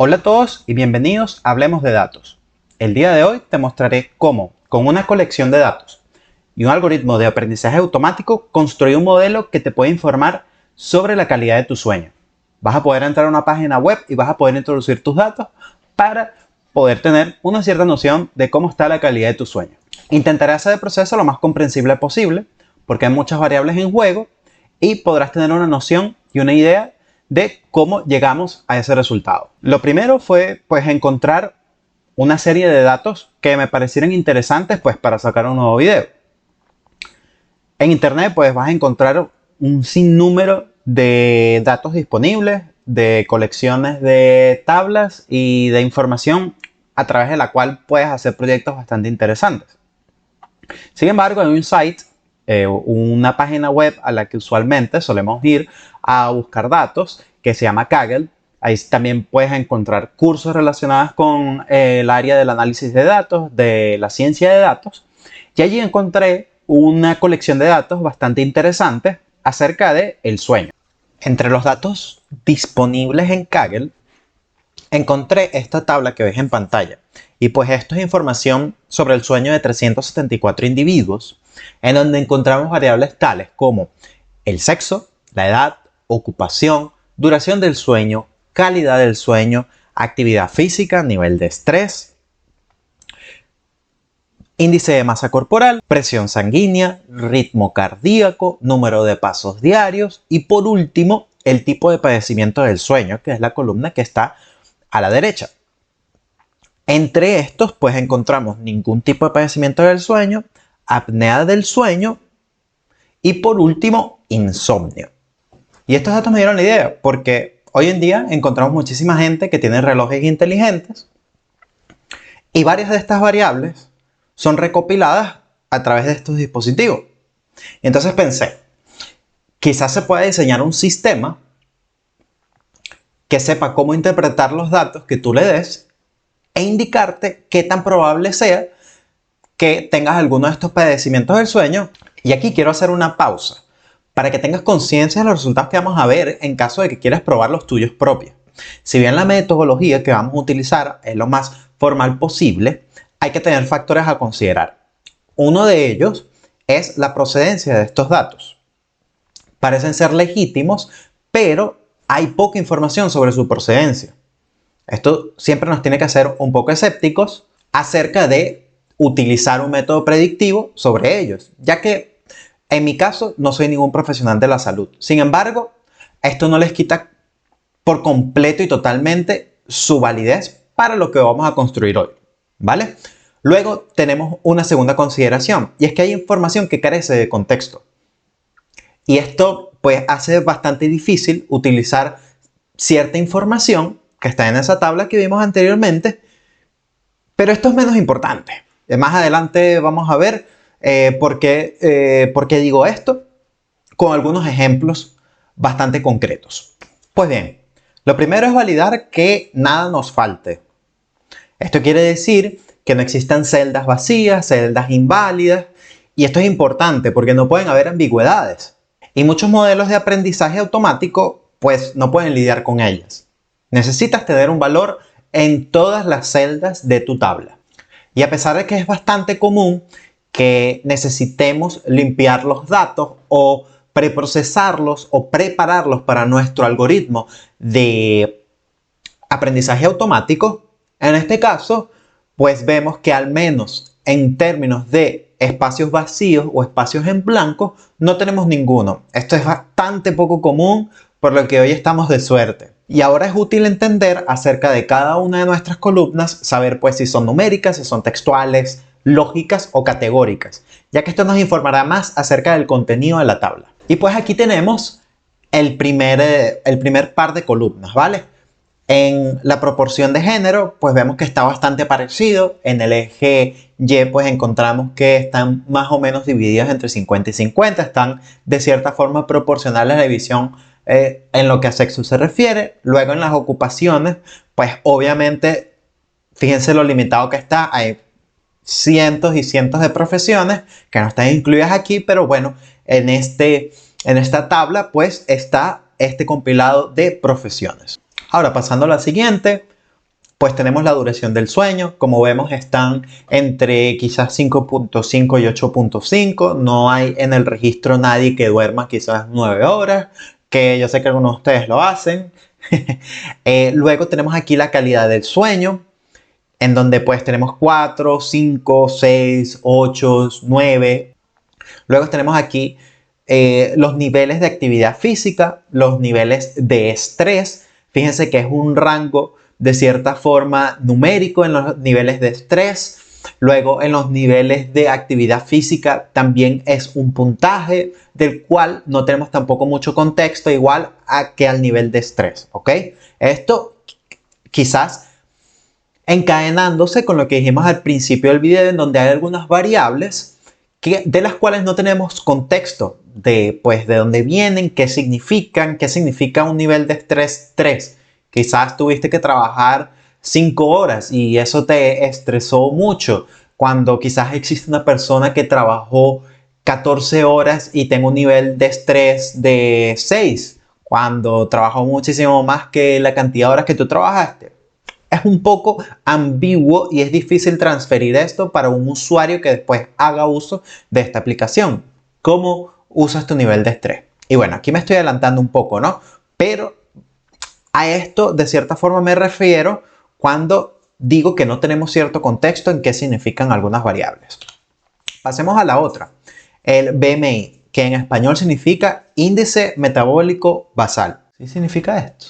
Hola a todos y bienvenidos a Hablemos de Datos. El día de hoy te mostraré cómo, con una colección de datos y un algoritmo de aprendizaje automático, construir un modelo que te puede informar sobre la calidad de tu sueño. Vas a poder entrar a una página web y vas a poder introducir tus datos para poder tener una cierta noción de cómo está la calidad de tu sueño. Intentaré hacer el proceso lo más comprensible posible porque hay muchas variables en juego y podrás tener una noción y una idea de cómo llegamos a ese resultado. Lo primero fue encontrar una serie de datos que me parecieran interesantes para sacar un nuevo video. En internet vas a encontrar un sinnúmero de datos disponibles, de colecciones de tablas y de información a través de la cual puedes hacer proyectos bastante interesantes. Sin embargo, hay un site, una página web a la que usualmente solemos ir a buscar datos, que se llama Kaggle. Ahí también puedes encontrar cursos relacionados con el área del análisis de datos, de la ciencia de datos. Y allí encontré una colección de datos bastante interesante acerca del sueño. Entre los datos disponibles en Kaggle, encontré esta tabla que ves en pantalla. Y esto es información sobre el sueño de 374 individuos, en donde encontramos variables tales como el sexo, la edad, ocupación, duración del sueño, calidad del sueño, actividad física, nivel de estrés, índice de masa corporal, presión sanguínea, ritmo cardíaco, número de pasos diarios y por último el tipo de padecimiento del sueño, que es la columna que está a la derecha. Entre estos encontramos ningún tipo de padecimiento del sueño, apnea del sueño y por último insomnio. Y estos datos me dieron la idea porque hoy en día encontramos muchísima gente que tiene relojes inteligentes y varias de estas variables son recopiladas a través de estos dispositivos. Entonces pensé, quizás se pueda diseñar un sistema que sepa cómo interpretar los datos que tú le des e indicarte qué tan probable sea que tengas alguno de estos padecimientos del sueño. Y aquí quiero hacer una pausa para que tengas conciencia de los resultados que vamos a ver en caso de que quieras probar los tuyos propios. Si bien la metodología que vamos a utilizar es lo más formal posible, hay que tener factores a considerar. Uno de ellos es la procedencia de estos datos. Parecen ser legítimos, pero hay poca información sobre su procedencia. Esto siempre nos tiene que hacer un poco escépticos acerca de utilizar un método predictivo sobre ellos, ya que en mi caso no soy ningún profesional de la salud. Sin embargo, esto no les quita por completo y totalmente su validez para lo que vamos a construir hoy, ¿vale? Luego tenemos una segunda consideración y es que hay información que carece de contexto. Y esto hace bastante difícil utilizar cierta información que está en esa tabla que vimos anteriormente, pero esto es menos importante. Más adelante vamos a ver por qué digo esto con algunos ejemplos bastante concretos. Pues bien, lo primero es validar que nada nos falte. Esto quiere decir que no existan celdas vacías, celdas inválidas, y esto es importante porque no pueden haber ambigüedades. Y muchos modelos de aprendizaje automático no pueden lidiar con ellas. Necesitas tener un valor en todas las celdas de tu tabla. Y a pesar de que es bastante común que necesitemos limpiar los datos o preprocesarlos o prepararlos para nuestro algoritmo de aprendizaje automático, en este caso, vemos que al menos en términos de espacios vacíos o espacios en blanco, no tenemos ninguno. Esto es bastante poco común, por lo que hoy estamos de suerte. Y ahora es útil entender acerca de cada una de nuestras columnas, saber si son numéricas, si son textuales, lógicas o categóricas, ya que esto nos informará más acerca del contenido de la tabla. Y aquí tenemos el primer par de columnas, ¿vale? En la proporción de género, vemos que está bastante parecido. En el eje Y, encontramos que están más o menos divididas entre 50 y 50. Están de cierta forma proporcionales a la división en lo que a sexo se refiere. Luego en las ocupaciones, obviamente, fíjense lo limitado que está. Hay cientos y cientos de profesiones que no están incluidas aquí, pero bueno, en esta tabla está este compilado de profesiones. Ahora, pasando a la siguiente, pues tenemos la duración del sueño. Como vemos, están entre quizás 5.5 y 8.5. No hay en el registro nadie que duerma quizás 9 horas, que yo sé que algunos de ustedes lo hacen. Luego tenemos aquí la calidad del sueño, en donde pues tenemos 4, 5, 6, 8, 9. Luego tenemos aquí los niveles de actividad física, los niveles de estrés. Fíjense que es un rango de cierta forma numérico en los niveles de estrés. Luego en los niveles de actividad física también es un puntaje del cual no tenemos tampoco mucho contexto, igual a que al nivel de estrés, ¿ok? Esto quizás encadenándose con lo que dijimos al principio del video, en donde hay algunas variables de las cuales no tenemos contexto de dónde vienen, qué significa un nivel de estrés 3. Quizás tuviste que trabajar 5 horas y eso te estresó mucho, cuando quizás existe una persona que trabajó 14 horas y tenga un nivel de estrés de 6, cuando trabajó muchísimo más que la cantidad de horas que tú trabajaste. Es un poco ambiguo y es difícil transferir esto para un usuario que después haga uso de esta aplicación. ¿Cómo usas tu nivel de estrés? Y bueno, aquí me estoy adelantando un poco, ¿no? Pero a esto de cierta forma me refiero cuando digo que no tenemos cierto contexto en qué significan algunas variables. Pasemos a la otra, el BMI, que en español significa índice metabólico basal. ¿Sí significa esto?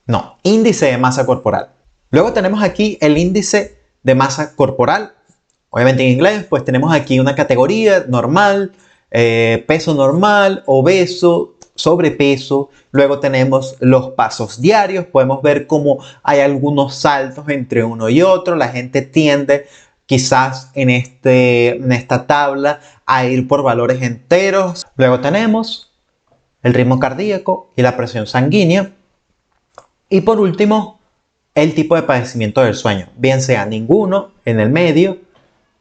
No, índice de masa corporal. Luego tenemos aquí el índice de masa corporal. Obviamente en inglés, pues tenemos aquí una categoría normal, peso normal, obeso, sobrepeso. Luego tenemos los pasos diarios. Podemos ver cómo hay algunos saltos entre uno y otro. La gente tiende quizás en esta tabla a ir por valores enteros. Luego tenemos el ritmo cardíaco y la presión sanguínea. Y por último, el tipo de padecimiento del sueño, bien sea ninguno, en el medio,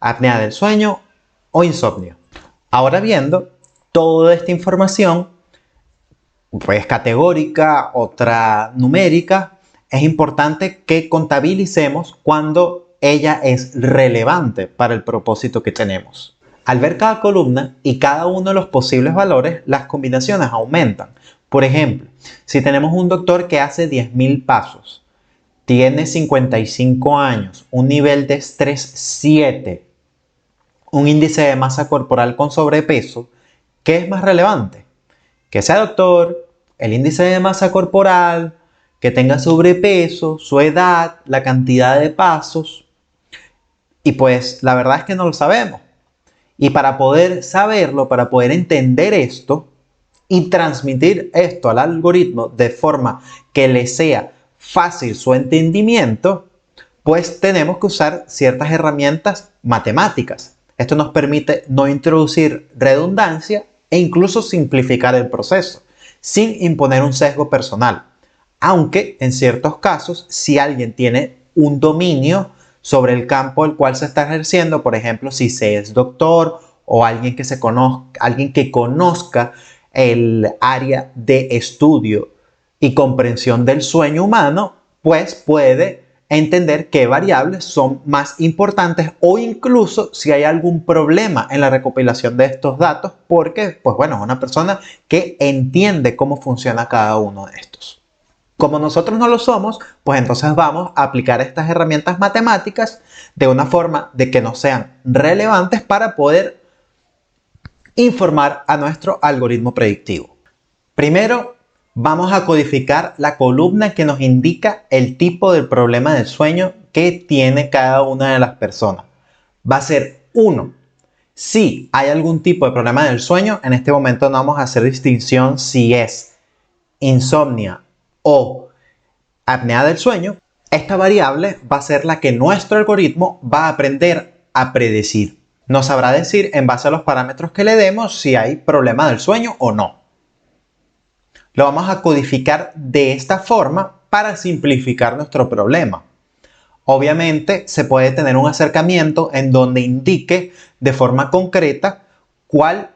apnea del sueño o insomnio. Ahora viendo toda esta información, pues categórica, otra numérica, es importante que contabilicemos cuando ella es relevante para el propósito que tenemos. Al ver cada columna y cada uno de los posibles valores, las combinaciones aumentan. Por ejemplo, si tenemos un doctor que hace 10.000 pasos, tiene 55 años, un nivel de estrés 7, un índice de masa corporal con sobrepeso, ¿qué es más relevante? Que sea doctor, el índice de masa corporal, que tenga sobrepeso, su edad, la cantidad de pasos. Y pues la verdad es que no lo sabemos. Y para poder saberlo, para poder entender esto y transmitir esto al algoritmo de forma que le sea fácil su entendimiento, pues tenemos que usar ciertas herramientas matemáticas. Esto nos permite no introducir redundancia e incluso simplificar el proceso, sin imponer un sesgo personal. Aunque en ciertos casos, si alguien tiene un dominio sobre el campo del cual se está ejerciendo, por ejemplo, si se es doctor o alguien que conozca el área de estudio y comprensión del sueño humano, pues puede entender qué variables son más importantes o incluso si hay algún problema en la recopilación de estos datos, porque, pues bueno, es una persona que entiende cómo funciona cada uno de estos. Como nosotros no lo somos, pues entonces vamos a aplicar estas herramientas matemáticas de una forma de que nos sean relevantes para poder informar a nuestro algoritmo predictivo. Primero, vamos a codificar la columna que nos indica el tipo del problema del sueño que tiene cada una de las personas. Va a ser 1. Si hay algún tipo de problema del sueño, en este momento no vamos a hacer distinción si es insomnia o apnea del sueño. Esta variable va a ser la que nuestro algoritmo va a aprender a predecir. Nos sabrá decir en base a los parámetros que le demos si hay problema del sueño o no. Lo vamos a codificar de esta forma para simplificar nuestro problema. Obviamente se puede tener un acercamiento en donde indique de forma concreta cuál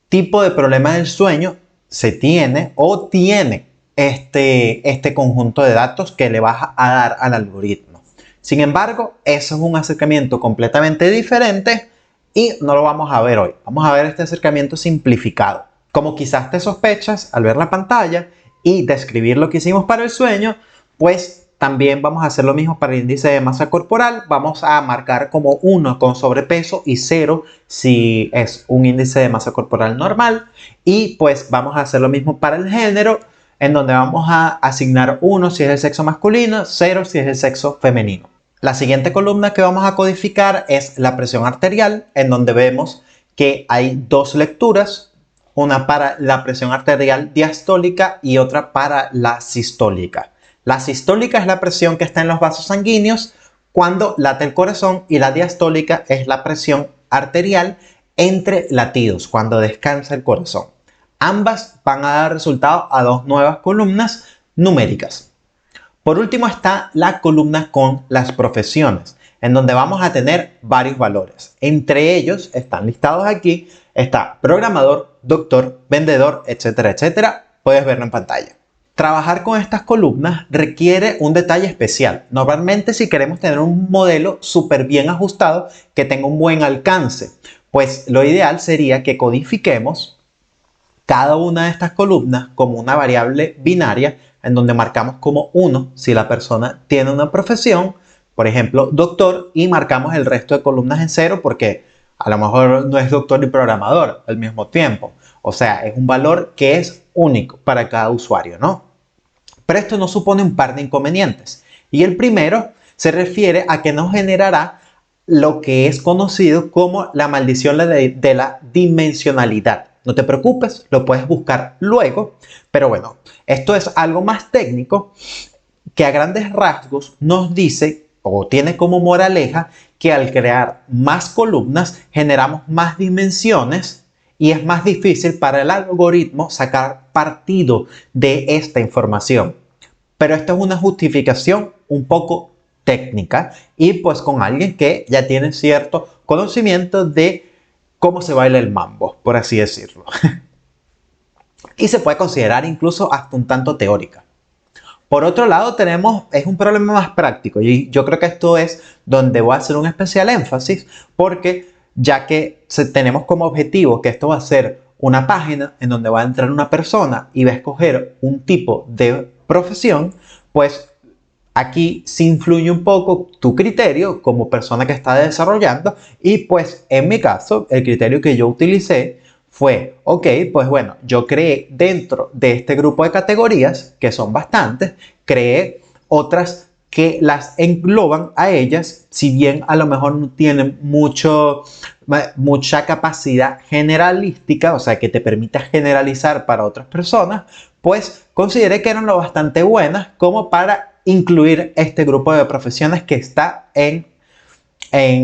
tipo de problema del sueño se tiene o tiene este conjunto de datos que le vas a dar al algoritmo. Sin embargo, eso es un acercamiento completamente diferente y no lo vamos a ver hoy. Vamos a ver este acercamiento simplificado. Como quizás te sospechas al ver la pantalla y describir lo que hicimos para el sueño, pues también vamos a hacer lo mismo para el índice de masa corporal. Vamos a marcar como 1 con sobrepeso y 0 si es un índice de masa corporal normal. Y pues vamos a hacer lo mismo para el género, en donde vamos a asignar 1 si es el sexo masculino, 0 si es el sexo femenino. La siguiente columna que vamos a codificar es la presión arterial, en donde vemos que hay dos lecturas, una para la presión arterial diastólica y otra para la sistólica. La sistólica es la presión que está en los vasos sanguíneos cuando late el corazón y la diastólica es la presión arterial entre latidos, cuando descansa el corazón. Ambas van a dar resultado a dos nuevas columnas numéricas. Por último está la columna con las profesiones, en donde vamos a tener varios valores. Entre ellos están listados aquí, está programador, doctor, vendedor, etcétera, etcétera. Puedes verlo en pantalla. Trabajar con estas columnas requiere un detalle especial. Normalmente si queremos tener un modelo súper bien ajustado que tenga un buen alcance, pues lo ideal sería que codifiquemos cada una de estas columnas como una variable binaria en donde marcamos como 1 si la persona tiene una profesión, por ejemplo, doctor, y marcamos el resto de columnas en 0 porque a lo mejor no es doctor y programador al mismo tiempo. O sea, es un valor que es único para cada usuario, ¿no? Pero esto no supone un par de inconvenientes. Y el primero se refiere a que nos generará lo que es conocido como la maldición de la dimensionalidad. No te preocupes, lo puedes buscar luego, pero bueno, esto es algo más técnico que a grandes rasgos nos dice o tiene como moraleja que al crear más columnas generamos más dimensiones y es más difícil para el algoritmo sacar partido de esta información. Pero esto es una justificación un poco técnica y pues con alguien que ya tiene cierto conocimiento de cómo se baila el mambo, por así decirlo. Y se puede considerar incluso hasta un tanto teórica. Por otro lado, es un problema más práctico y yo creo que esto es donde voy a hacer un especial énfasis porque ya que tenemos como objetivo que esto va a ser una página en donde va a entrar una persona y va a escoger un tipo de profesión, pues aquí sí influye un poco tu criterio como persona que está desarrollando y pues en mi caso el criterio que yo utilicé fue, ok, pues bueno, yo creé dentro de este grupo de categorías, que son bastantes, creé otras que las engloban a ellas, si bien a lo mejor no tienen mucha capacidad generalística, o sea, que te permita generalizar para otras personas, pues consideré que eran lo bastante buenas como para incluir este grupo de profesiones que está en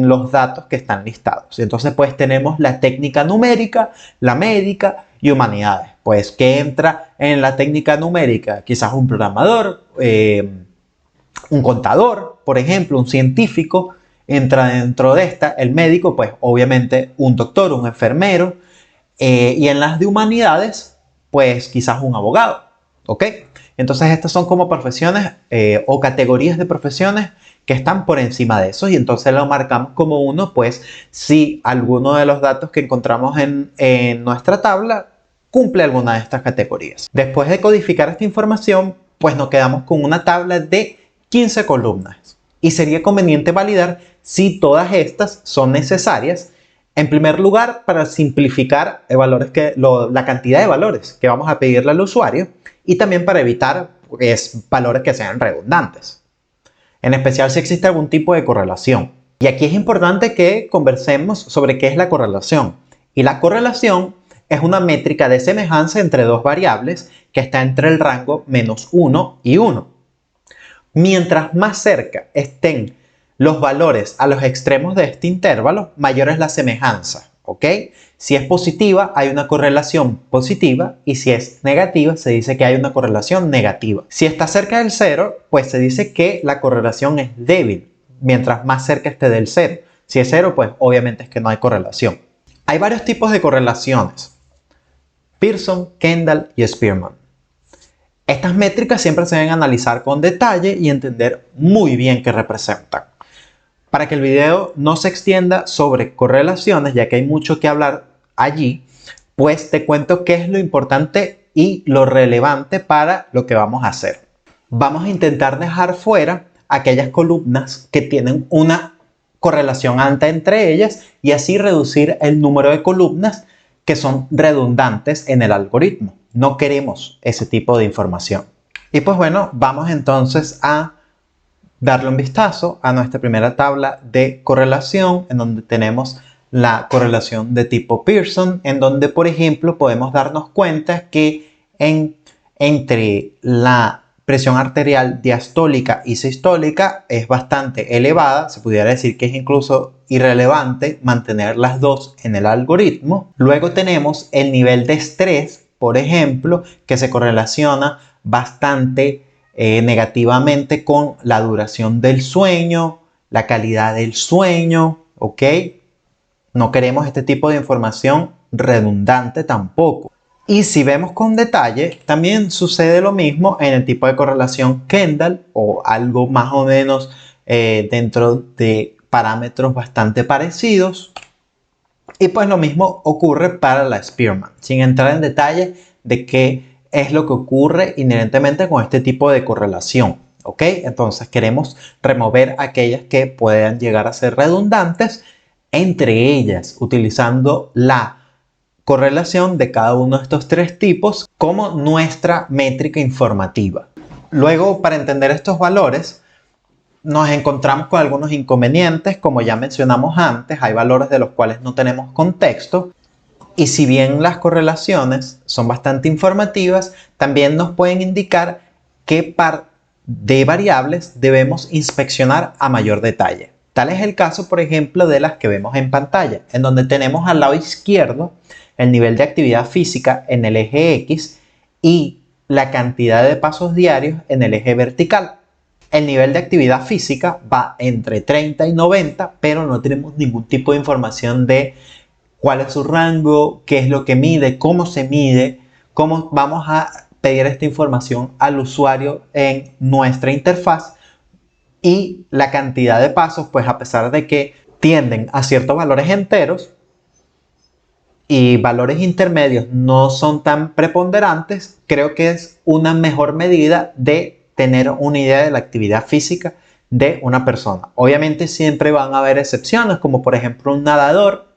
los datos que están listados. Entonces, pues tenemos la técnica numérica, la médica y humanidades. Pues, ¿qué entra en la técnica numérica? Quizás un programador, un contador, por ejemplo, un científico. Entra dentro de esta el médico, pues obviamente un doctor, un enfermero. Y en las de humanidades, pues quizás un abogado. ¿Ok? Entonces, estas son como profesiones o categorías de profesiones que están por encima de eso y entonces lo marcamos como 1, pues si alguno de los datos que encontramos en nuestra tabla cumple alguna de estas categorías. Después de codificar esta información, pues nos quedamos con una tabla de 15 columnas y sería conveniente validar si todas estas son necesarias. En primer lugar, para simplificar la cantidad de valores que vamos a pedirle al usuario y también para evitar valores que sean redundantes. En especial si existe algún tipo de correlación. Y aquí es importante que conversemos sobre qué es la correlación. Y la correlación es una métrica de semejanza entre dos variables que está entre el rango -1 y 1. Mientras más cerca estén los valores a los extremos de este intervalo, mayor es la semejanza. ¿Ok? Si es positiva, hay una correlación positiva y si es negativa, se dice que hay una correlación negativa. Si está cerca del 0, pues se dice que la correlación es débil, mientras más cerca esté del 0. Si es 0, pues obviamente es que no hay correlación. Hay varios tipos de correlaciones. Pearson, Kendall y Spearman. Estas métricas siempre se deben analizar con detalle y entender muy bien qué representan. Para que el video no se extienda sobre correlaciones, ya que hay mucho que hablar allí, pues te cuento qué es lo importante y lo relevante para lo que vamos a hacer. Vamos a intentar dejar fuera aquellas columnas que tienen una correlación alta entre ellas y así reducir el número de columnas que son redundantes en el algoritmo. No queremos ese tipo de información. Y pues bueno, vamos entonces a darle un vistazo a nuestra primera tabla de correlación, en donde tenemos la correlación de tipo Pearson, en donde, por ejemplo, podemos darnos cuenta que entre la presión arterial diastólica y sistólica es bastante elevada. Se pudiera decir que es incluso irrelevante mantener las dos en el algoritmo. Luego tenemos el nivel de estrés, por ejemplo, que se correlaciona bastante negativamente con la duración del sueño, la calidad del sueño, ¿ok? No queremos este tipo de información redundante tampoco. Y si vemos con detalle, también sucede lo mismo en el tipo de correlación Kendall o algo más o menos dentro de parámetros bastante parecidos. Y pues lo mismo ocurre para la Spearman, sin entrar en detalle de qué es lo que ocurre inherentemente con este tipo de correlación. ¿Ok? Entonces queremos remover aquellas que puedan llegar a ser redundantes, entre ellas utilizando la correlación de cada uno de estos tres tipos como nuestra métrica informativa. Luego, para entender estos valores, nos encontramos con algunos inconvenientes. Como ya mencionamos antes, hay valores de los cuales no tenemos contexto. Y si bien las correlaciones son bastante informativas, también nos pueden indicar qué par de variables debemos inspeccionar a mayor detalle. Tal es el caso, por ejemplo, de las que vemos en pantalla, en donde tenemos al lado izquierdo el nivel de actividad física en el eje X y la cantidad de pasos diarios en el eje vertical. El nivel de actividad física va entre 30 y 90, pero no tenemos ningún tipo de información de cuál es su rango, qué es lo que mide, cómo se mide, cómo vamos a pedir esta información al usuario en nuestra interfaz. Y la cantidad de pasos, pues a pesar de que tienden a ciertos valores enteros y valores intermedios no son tan preponderantes, creo que es una mejor medida de tener una idea de la actividad física de una persona. Obviamente siempre van a haber excepciones, como por ejemplo un nadador,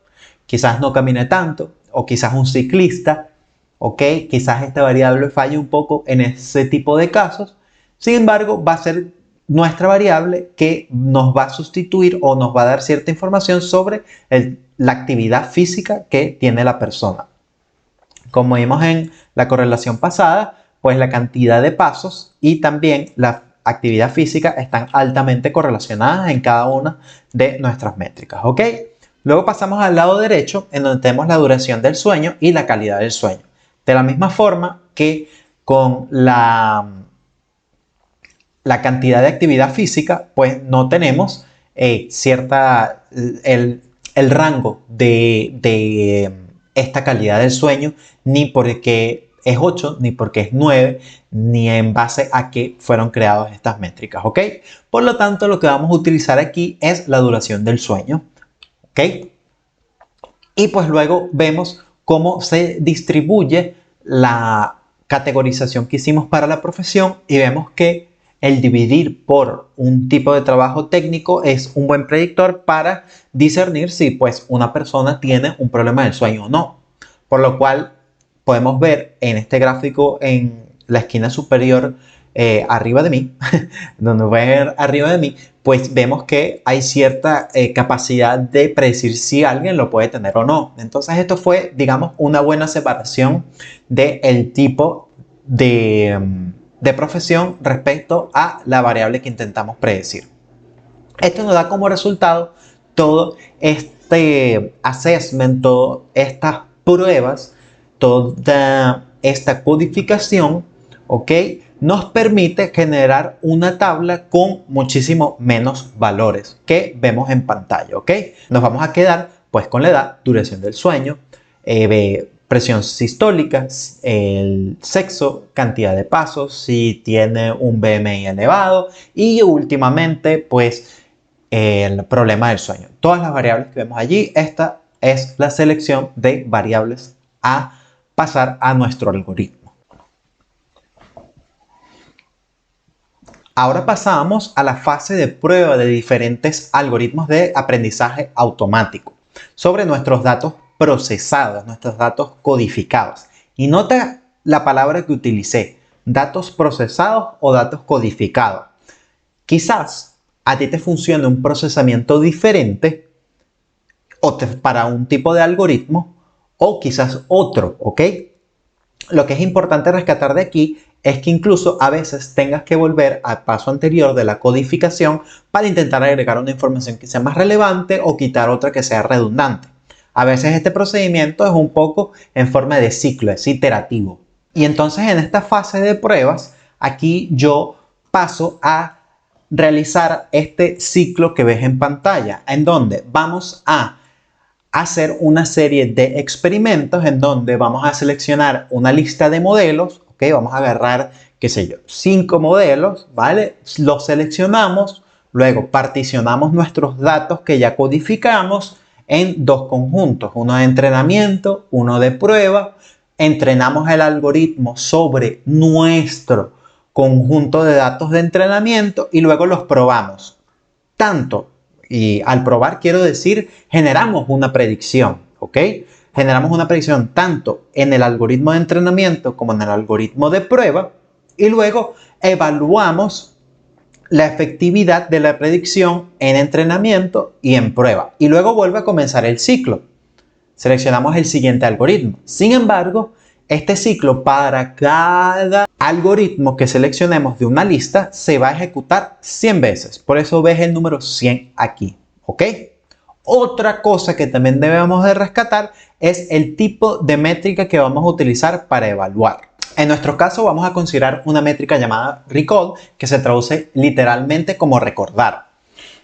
quizás no camine tanto, o quizás un ciclista, ¿ok? Quizás esta variable falle un poco en ese tipo de casos. Sin embargo, va a ser nuestra variable que nos va a sustituir o nos va a dar cierta información sobre la actividad física que tiene la persona. Como vimos en la correlación pasada, pues la cantidad de pasos y también la actividad física están altamente correlacionadas en cada una de nuestras métricas, ¿ok? Luego pasamos al lado derecho, en donde tenemos la duración del sueño y la calidad del sueño. De la misma forma que con la cantidad de actividad física, pues no tenemos el rango de esta calidad del sueño, ni porque es 8, ni porque es 9, ni en base a qué fueron creadas estas métricas, ¿ok? Por lo tanto, lo que vamos a utilizar aquí es la duración del sueño. ¿Ok? Y pues luego vemos cómo se distribuye la categorización que hicimos para la profesión y vemos que el dividir por un tipo de trabajo técnico es un buen predictor para discernir si pues una persona tiene un problema del sueño o no. Por lo cual podemos ver en este gráfico en la esquina superior arriba de mí, donde voy a ver arriba de mí, pues vemos que hay cierta capacidad de predecir si alguien lo puede tener o no. Entonces esto fue, digamos, una buena separación del tipo de profesión respecto a la variable que intentamos predecir. Esto nos da como resultado todo este assessment, todas estas pruebas, toda esta codificación, ¿ok? Nos permite generar una tabla con muchísimo menos valores que vemos en pantalla, ¿ok? Nos vamos a quedar pues con la edad, duración del sueño, presión sistólica, el sexo, cantidad de pasos, si tiene un BMI elevado y últimamente pues el problema del sueño. Todas las variables que vemos allí, esta es la selección de variables a pasar a nuestro algoritmo. Ahora pasamos a la fase de prueba de diferentes algoritmos de aprendizaje automático sobre nuestros datos procesados, nuestros datos codificados. Y nota la palabra que utilicé, datos procesados o datos codificados. Quizás a ti te funcione un procesamiento diferente para un tipo de algoritmo o quizás otro, ¿ok? Lo que es importante rescatar de aquí es que incluso a veces tengas que volver al paso anterior de la codificación para intentar agregar una información que sea más relevante o quitar otra que sea redundante. A veces este procedimiento es un poco en forma de ciclo, es iterativo. Y entonces en esta fase de pruebas, aquí yo paso a realizar este ciclo que ves en pantalla, en donde vamos a hacer una serie de experimentos en donde vamos a seleccionar una lista de modelos, ¿ok? Vamos a agarrar, qué sé yo, 5 modelos, ¿vale? Los seleccionamos, luego particionamos nuestros datos que ya codificamos en dos conjuntos, uno de entrenamiento, uno de prueba, entrenamos el algoritmo sobre nuestro conjunto de datos de entrenamiento y luego los probamos. Y al probar quiero decir, generamos una predicción, ¿ok? Generamos una predicción tanto en el algoritmo de entrenamiento como en el algoritmo de prueba y luego evaluamos la efectividad de la predicción en entrenamiento y en prueba. Y luego vuelve a comenzar el ciclo. Seleccionamos el siguiente algoritmo. Sin embargo, este ciclo para cada algoritmo que seleccionemos de una lista se va a ejecutar 100 veces. Por eso ves el número 100 aquí, ¿ok? Otra cosa que también debemos de rescatar es el tipo de métrica que vamos a utilizar para evaluar. En nuestro caso vamos a considerar una métrica llamada recall, que se traduce literalmente como recordar.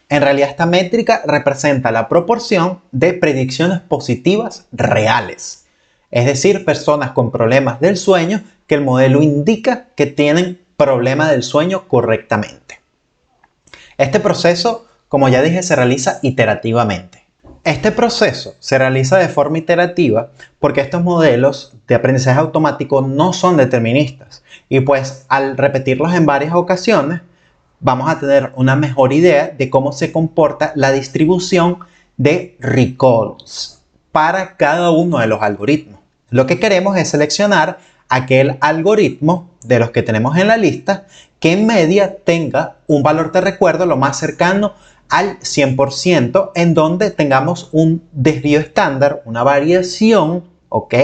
En realidad esta métrica representa la proporción de predicciones positivas reales. Es decir, personas con problemas del sueño que el modelo indica que tienen problema del sueño correctamente. Este proceso, como ya dije, se realiza iterativamente. Este proceso se realiza de forma iterativa porque estos modelos de aprendizaje automático no son deterministas y pues al repetirlos en varias ocasiones vamos a tener una mejor idea de cómo se comporta la distribución de recalls para cada uno de los algoritmos. Lo que queremos es seleccionar aquel algoritmo de los que tenemos en la lista que en media tenga un valor de recuerdo lo más cercano al 100%, en donde tengamos un desvío estándar, una variación, ¿ok?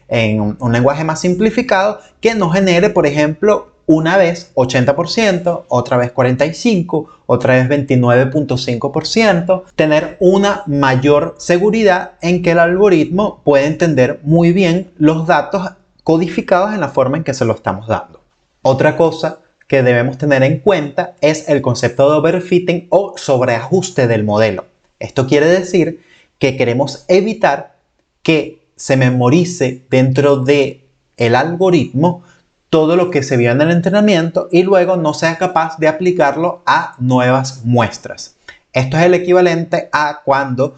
En un lenguaje más simplificado que nos genere, por ejemplo, una vez 80%, otra vez 45%, otra vez 29.5%, tener una mayor seguridad en que el algoritmo puede entender muy bien los datos codificados en la forma en que se lo estamos dando. Otra cosa que debemos tener en cuenta es el concepto de overfitting o sobreajuste del modelo. Esto quiere decir que queremos evitar que se memorice dentro del algoritmo todo lo que se vio en el entrenamiento y luego no sea capaz de aplicarlo a nuevas muestras. Esto es el equivalente a cuando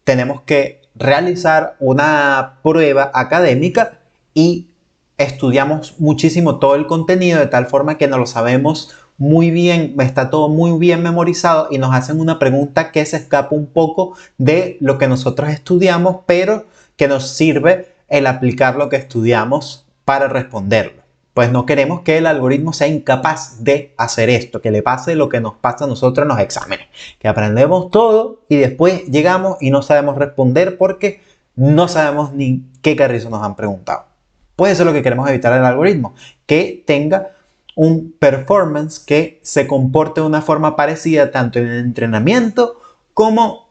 tenemos que realizar una prueba académica y estudiamos muchísimo todo el contenido de tal forma que no lo sabemos muy bien, está todo muy bien memorizado y nos hacen una pregunta que se escapa un poco de lo que nosotros estudiamos, pero que nos sirve el aplicar lo que estudiamos para responderlo. Pues no queremos que el algoritmo sea incapaz de hacer esto, que le pase lo que nos pasa a nosotros en los exámenes, que aprendemos todo y después llegamos y no sabemos responder porque no sabemos ni qué carrizo nos han preguntado. Pues eso es lo que queremos evitar del algoritmo, que tenga un performance que se comporte de una forma parecida tanto en el entrenamiento como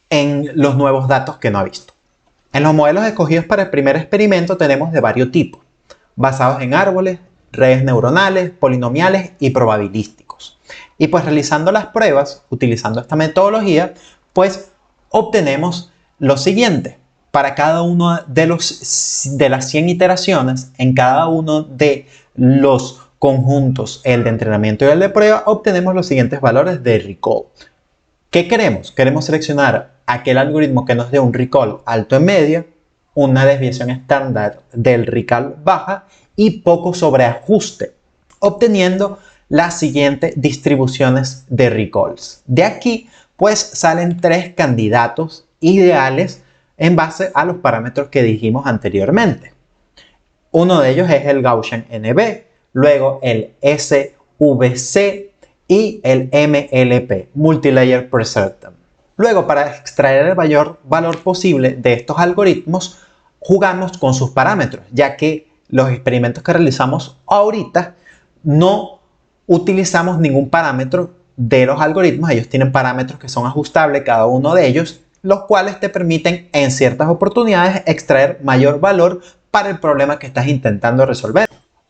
en los nuevos datos que no ha visto. En los modelos escogidos para el primer experimento tenemos de varios tipos, basados en árboles, redes neuronales, polinomiales y probabilísticos. Y pues realizando las pruebas, utilizando esta metodología, pues obtenemos lo siguiente. para cada uno de las 100 iteraciones, en cada uno de los conjuntos, el de entrenamiento y el de prueba, obtenemos los siguientes valores de recall. ¿Qué queremos? Queremos seleccionar aquel algoritmo que nos dé un recall alto en media, una desviación estándar del recall baja y poco sobreajuste, obteniendo las siguientes distribuciones de recalls. De aquí, pues, salen 3 candidatos ideales en base a los parámetros que dijimos anteriormente. Uno de ellos es el Gaussian NB, luego el SVC y el MLP, Multilayer Preserved. Luego, para extraer el mayor valor posible de estos algoritmos, jugamos con sus parámetros, ya que los experimentos que realizamos ahorita no utilizamos ningún parámetro de los algoritmos. Ellos tienen parámetros que son ajustables, cada uno de ellos, los cuales te permiten en ciertas oportunidades extraer mayor valor para el problema que estás intentando resolver.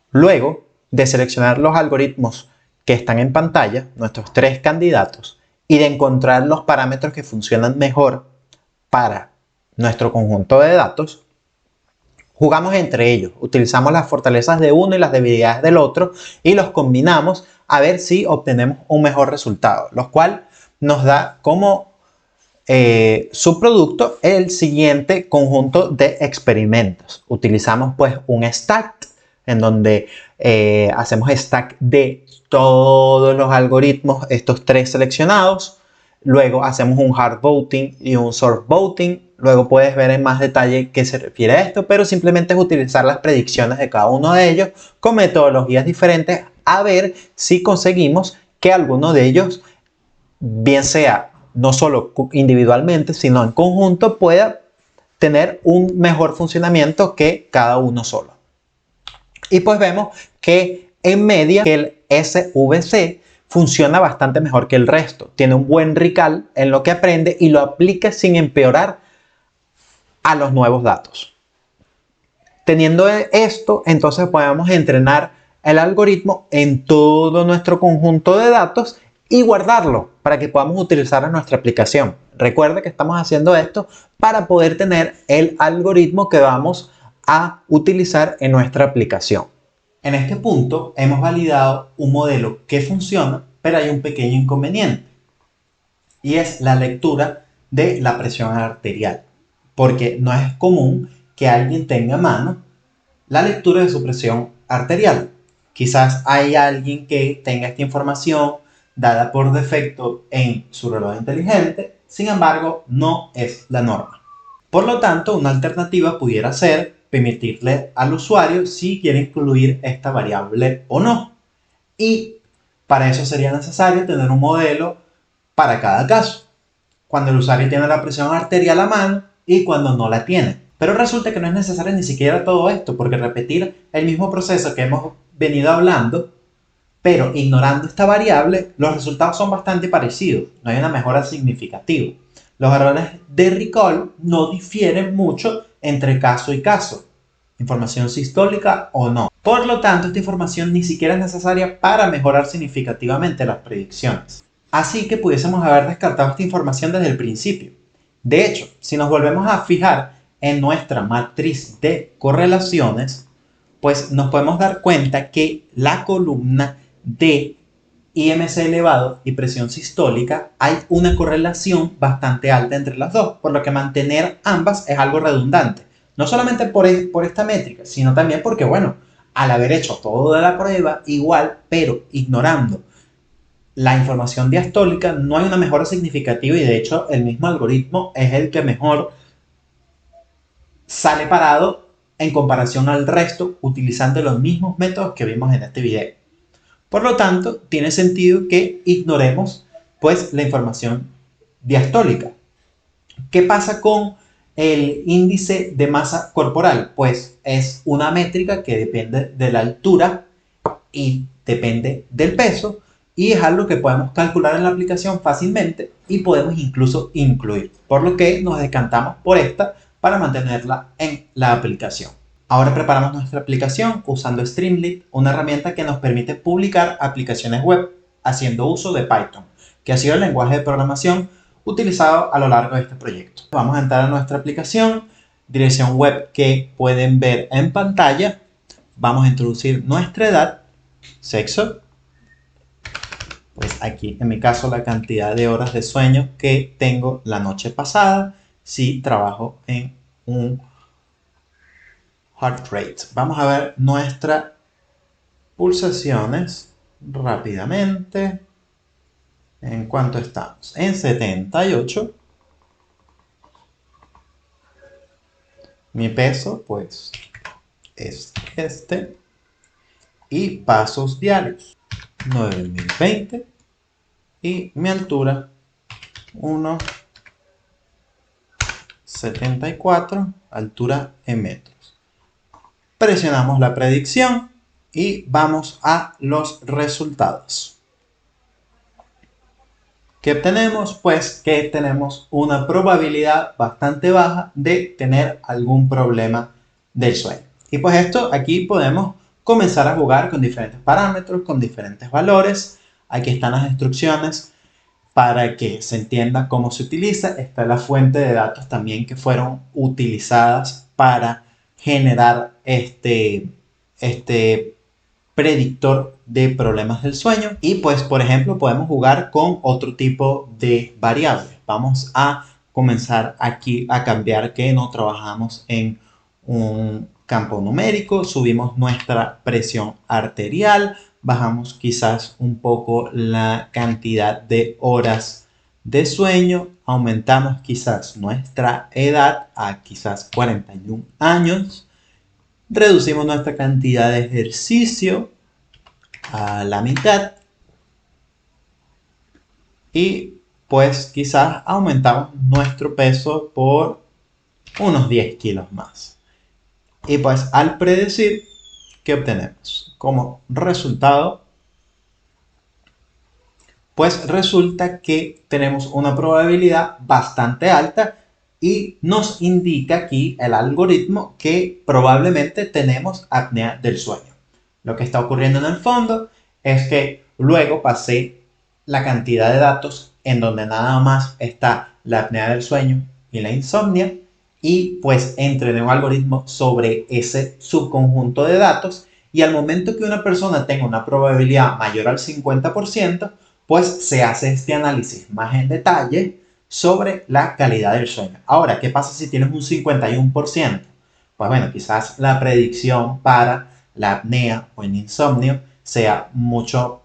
Luego de seleccionar los algoritmos que están en pantalla, nuestros 3 candidatos, y de encontrar los parámetros que funcionan mejor para nuestro conjunto de datos, jugamos entre ellos, utilizamos las fortalezas de uno y las debilidades del otro y los combinamos a ver si obtenemos un mejor resultado, lo cual nos da como subproducto el siguiente conjunto de experimentos. Utilizamos pues un stack en donde hacemos stack de todos los algoritmos, estos 3 seleccionados. Luego hacemos un hard voting y un soft voting. Luego puedes ver en más detalle qué se refiere a esto, pero simplemente es utilizar las predicciones de cada uno de ellos con metodologías diferentes a ver si conseguimos que alguno de ellos, bien sea no solo individualmente, sino en conjunto, pueda tener un mejor funcionamiento que cada uno solo. Y pues vemos que en media que el SVC funciona bastante mejor que el resto. Tiene un buen recall en lo que aprende y lo aplica sin empeorar a los nuevos datos. Teniendo esto, entonces podemos entrenar el algoritmo en todo nuestro conjunto de datos y guardarlo para que podamos utilizarlo en nuestra aplicación. Recuerda que estamos haciendo esto para poder tener el algoritmo que vamos a utilizar en nuestra aplicación. En este punto hemos validado un modelo que funciona, pero hay un pequeño inconveniente y es la lectura de la presión arterial, porque no es común que alguien tenga a mano la lectura de su presión arterial. Quizás hay alguien que tenga esta información dada por defecto en su reloj inteligente, sin embargo, no es la norma. Por lo tanto, una alternativa pudiera ser permitirle al usuario si quiere incluir esta variable o no. Y para eso sería necesario tener un modelo para cada caso, cuando el usuario tiene la presión arterial a mano y cuando no la tiene. Pero resulta que no es necesario ni siquiera todo esto, porque repetir el mismo proceso que hemos venido hablando, pero ignorando esta variable, los resultados son bastante parecidos, no hay una mejora significativa. Los errores de recall no difieren mucho entre caso y caso, información sistólica o no. Por lo tanto, esta información ni siquiera es necesaria para mejorar significativamente las predicciones. Así que pudiésemos haber descartado esta información desde el principio. De hecho, si nos volvemos a fijar en nuestra matriz de correlaciones, pues nos podemos dar cuenta que la columna de IMC elevado y presión sistólica hay una correlación bastante alta entre las dos, por lo que mantener ambas es algo redundante. No solamente por esta métrica, sino también porque, bueno, al haber hecho toda la prueba igual, pero ignorando la información diastólica, no hay una mejora significativa y de hecho el mismo algoritmo es el que mejor sale parado en comparación al resto utilizando los mismos métodos que vimos en este video. Por lo tanto, tiene sentido que ignoremos pues la información diastólica. ¿Qué pasa con el índice de masa corporal? Pues es una métrica que depende de la altura y depende del peso y es algo que podemos calcular en la aplicación fácilmente y podemos incluso incluir, por lo que nos decantamos por esta para mantenerla en la aplicación. Ahora preparamos nuestra aplicación usando Streamlit, una herramienta que nos permite publicar aplicaciones web haciendo uso de Python, que ha sido el lenguaje de programación utilizado a lo largo de este proyecto. Vamos a entrar a nuestra aplicación dirección web que pueden ver en pantalla. Vamos a introducir nuestra edad, sexo, pues aquí en mi caso la cantidad de horas de sueño que tengo la noche pasada si trabajo en un heart rate. Vamos a ver nuestras pulsaciones rápidamente. ¿En cuánto estamos? En 78. Mi peso pues es este. Y pasos diarios 9020. Y mi altura 1,74, altura en metros. Presionamos la predicción y vamos a los resultados. ¿Qué obtenemos? Pues que tenemos una probabilidad bastante baja de tener algún problema del sueño. Y pues esto aquí podemos comenzar a jugar con diferentes parámetros, con diferentes valores. Aquí están las instrucciones para que se entienda cómo se utiliza. Está la fuente de datos también que fueron utilizadas para generar este predictor de problemas del sueño. Y pues, por ejemplo, podemos jugar con otro tipo de variables. Vamos a comenzar aquí a cambiar que no trabajamos en un campo numérico. Subimos nuestra presión arterial. Bajamos quizás un poco la cantidad de horas de sueño. Aumentamos quizás nuestra edad a quizás 41 años. Reducimos nuestra cantidad de ejercicio a la mitad. Y pues quizás aumentamos nuestro peso por unos 10 kilos más. Y pues al predecir, ¿qué obtenemos? Como resultado, pues resulta que tenemos una probabilidad bastante alta y nos indica aquí el algoritmo que probablemente tenemos apnea del sueño. Lo que está ocurriendo en el fondo es que luego pasé la cantidad de datos en donde nada más está la apnea del sueño y la insomnia y pues entrené un algoritmo sobre ese subconjunto de datos y al momento que una persona tenga una probabilidad mayor al 50%, pues se hace este análisis más en detalle sobre la calidad del sueño. Ahora, ¿qué pasa si tienes un 51%? Pues bueno, quizás la predicción para la apnea o el insomnio sea mucho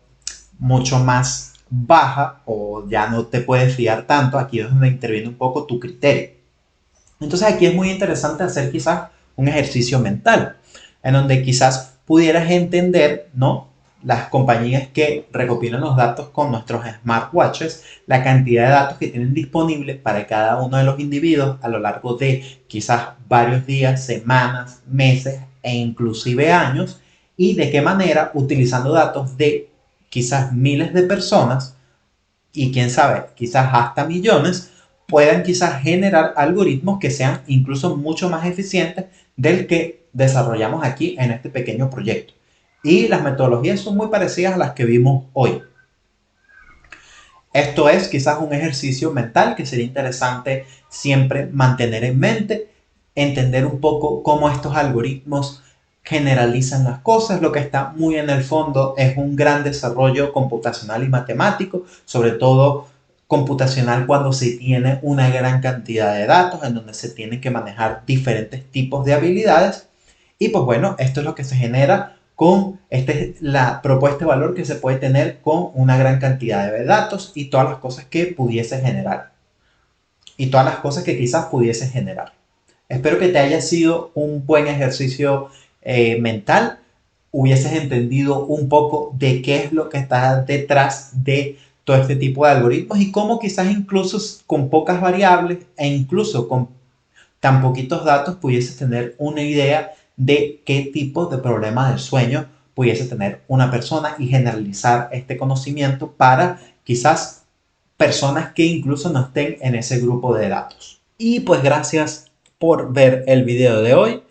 más baja o ya no te puedes fiar tanto. Aquí es donde interviene un poco tu criterio. Entonces aquí es muy interesante hacer quizás un ejercicio mental en donde quizás pudieras entender, ¿no?, las compañías que recopilan los datos con nuestros smartwatches, la cantidad de datos que tienen disponibles para cada uno de los individuos a lo largo de quizás varios días, semanas, meses e inclusive años, y de qué manera utilizando datos de quizás miles de personas y quién sabe, quizás hasta millones, puedan quizás generar algoritmos que sean incluso mucho más eficientes del que desarrollamos aquí en este pequeño proyecto. Y las metodologías son muy parecidas a las que vimos hoy. Esto es quizás un ejercicio mental que sería interesante siempre mantener en mente, entender un poco cómo estos algoritmos generalizan las cosas. Lo que está muy en el fondo es un gran desarrollo computacional y matemático, sobre todo computacional cuando se tiene una gran cantidad de datos en donde se tienen que manejar diferentes tipos de habilidades. Y pues bueno, esto es lo que se genera con la propuesta de valor que se puede tener con una gran cantidad de datos y todas las cosas que pudiese generar. Y todas las cosas que quizás pudiese generar. Espero que te haya sido un buen ejercicio mental. Hubieses entendido un poco de qué es lo que está detrás de todo este tipo de algoritmos y cómo quizás incluso con pocas variables e incluso con tan poquitos datos pudieses tener una idea de qué tipo de problema del sueño pudiese tener una persona y generalizar este conocimiento para quizás personas que incluso no estén en ese grupo de datos. Y pues gracias por ver el video de hoy.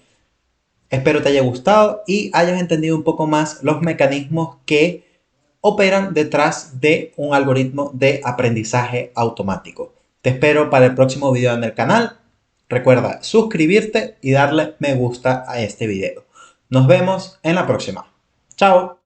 Espero te haya gustado y hayas entendido un poco más los mecanismos que operan detrás de un algoritmo de aprendizaje automático. Te espero para el próximo video en el canal. recuerda suscribirte y darle me gusta a este video. Nos vemos en la próxima. Chao.